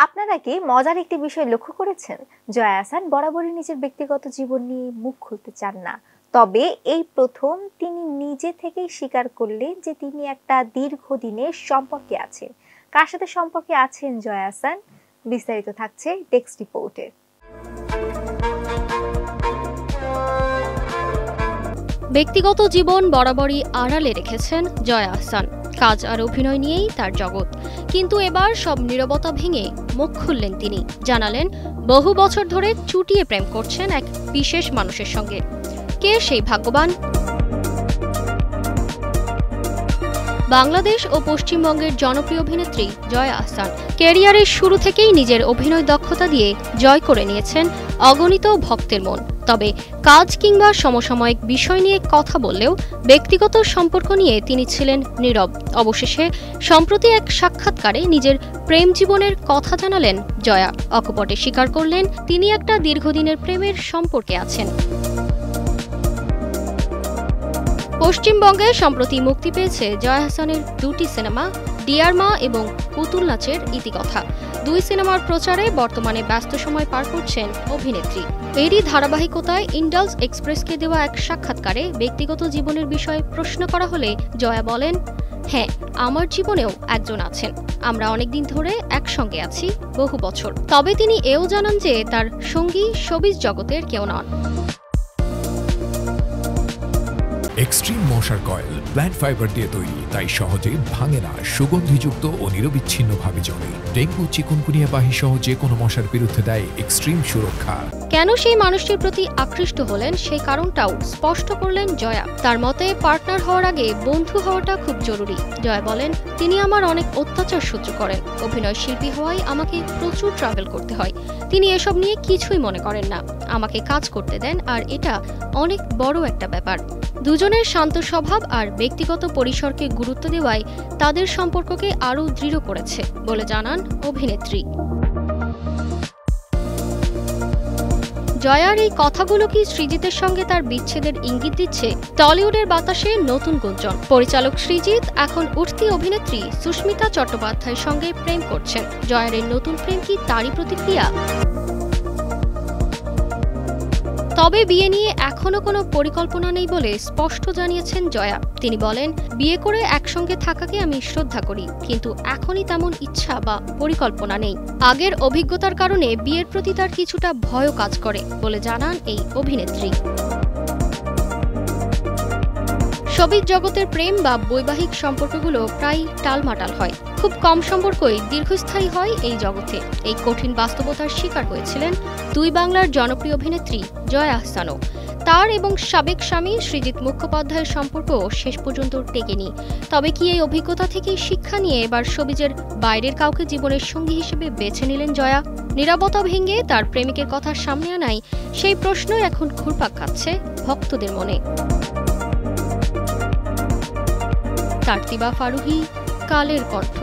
আপনারা কি মজার একটি বিষয় লক্ষ্য করেছেন? জয়া আহসান বরাবরই নিজের ব্যক্তিগত জীবন নিয়ে মুখ খুলতে চান না। তবে এই প্রথম তিনি নিজে থেকেই স্বীকার করলেন যে তিনি একটা দীর্ঘদিনের সম্পর্কে আছেন। কার সাথে সম্পর্কে আছেন জয়া আহসান? বিস্তারিত থাকছে ডেস্ক রিপোর্টে। ব্যক্তিগত জীবন বরাবরই আড়ালে রেখেছেন জয়া আহসান। কাজ আর অভিনয় নিয়েই তার জগৎ। কিন্তু এবার সব নীরবতা ভেঙে মুখ খুললেন তিনি। জানালেন বহু বছর ধরে চুটিয়ে প্রেম করছেন এক বিশেষ মানুষের সঙ্গে। কে সেই ভাগ্যবান? বাংলাদেশ ও পশ্চিমবঙ্গের জনপ্রিয় অভিনেত্রী জয়া আহসান ক্যারিয়ারের শুরু থেকেই নিজের অভিনয় দক্ষতা দিয়ে জয় করে নিয়েছেন অগণিত ভক্তের মন। তবে কাজ কিংবা সমসাময়িক বিষয় নিয়ে কথা বললেও ব্যক্তিগত সম্পর্ক নিয়ে তিনি ছিলেন নীরব। অবশেষে সম্প্রতি এক সাক্ষাৎকারে নিজের প্রেম জীবনের কথা জানালেন জয়া। অকপটে স্বীকার করলেন তিনি একটা দীর্ঘদিনের প্রেমের সম্পর্কে আছেন। পশ্চিমবঙ্গে সম্প্রতি মুক্তি পেয়েছে জয়া আহসানের দুটি সিনেমা, ডিয়ার মা এবং পুতুল নাচের ইতিকথা। দুই সিনেমার প্রচারে বর্তমানে ব্যস্ত সময় পার করছেন অভিনেত্রী। এরই ধারাবাহিকতায় ইন্ডালস এক্সপ্রেসকে দেওয়া এক সাক্ষাৎকারে ব্যক্তিগত জীবনের বিষয়ে প্রশ্ন করা হলে জয়া বলেন, হ্যাঁ, আমার জীবনেও একজন আছেন। আমরা অনেকদিন ধরে একসঙ্গে আছি, বহু বছর। তবে তিনি এও জানান যে তার সঙ্গী শোবিজ জগতের কেউ নন। এক্সট্রিম মশার কয়েল প্ল্যান্ট ফাইবার দিয়ে তৈরি, তাই সহজে ভাঙে না, সুগন্ধিযুক্ত ও নিরবিচ্ছিন্নভাবে জ্বলে। ডেঙ্গু, চিকুনগুনিয়া বাহি সহ যে কোনো মশার বিরুদ্ধে দেয় এক্সট্রিম সুরক্ষা। কেন সেই মানুষটির প্রতি আকৃষ্ট হলেন সেই কারণটাও স্পষ্ট করলেন জয়া। তার মতে পার্টনার হওয়ার আগে বন্ধু হওয়াটা খুব জরুরি। জয়া বলেন, তিনি আমার অনেক অত্যাচার সহ্য করেন। অভিনয় শিল্পী হওয়ায় আমাকে প্রচুর ট্রাভেল করতে হয়। তিনি এসব নিয়ে কিছুই মনে করেন না। আমাকে কাজ করতে দেন, আর এটা অনেক বড় একটা ব্যাপার। দুজনের শান্ত স্বভাব আর ব্যক্তিগত পরিসরকে গুরুত্ব দেওয়ায় তাদের সম্পর্ককে আরও দৃঢ় করেছে বলে জানান অভিনেত্রী। জয়ার এই কথাগুলো কি সৃজিতের সঙ্গে তার বিচ্ছেদের ইঙ্গিত দিচ্ছে? টলিউডের বাতাসে নতুন গুঞ্জন। পরিচালক সৃজিত এখন উঠতি অভিনেত্রী সুস্মিতা চট্টোপাধ্যায়ের সঙ্গে প্রেম করছেন। জয়ার এই নতুন প্রেম কি তারই প্রতিক্রিয়া? তবে বিয়ে নিয়ে এখনো কোনো পরিকল্পনা নেই বলে স্পষ্ট জানিয়েছেন জয়া। তিনি বলেন, বিয়ে করে একসঙ্গে থাকাকে আমি শ্রদ্ধা করি, কিন্তু এখনই তেমন ইচ্ছা বা পরিকল্পনা নেই। আগের অভিজ্ঞতার কারণে বিয়ের প্রতি তার কিছুটা ভয়ও কাজ করে বলে জানান এই অভিনেত্রী। শোবিজ জগতের প্রেম বা বৈবাহিক সম্পর্কগুলো প্রায় টালমাটাল হয়। খুব কম সম্পর্কই দীর্ঘস্থায়ী হয় এই জগতে। এই কঠিন বাস্তবতার শিকার হয়েছিলেন দুই বাংলার জনপ্রিয় অভিনেত্রী জয়া আহসানও। তার এবং সাবেক স্বামী সৃজিত মুখোপাধ্যায়ের সম্পর্ক শেষ পর্যন্ত টেকেনি। তবে কি এই অভিজ্ঞতা থেকে শিক্ষা নিয়ে এবার শোবিজের বাইরের কাউকে জীবনের সঙ্গী হিসেবে বেছে নিলেন জয়া? নীরবতা ভেঙে তার প্রেমিকের কথা সামনে আনাই সেই প্রশ্নই এখন ঘুরপাক খাচ্ছে ভক্তদের মনে। তারতিবা ফারুহী, কালের কণ্ঠ।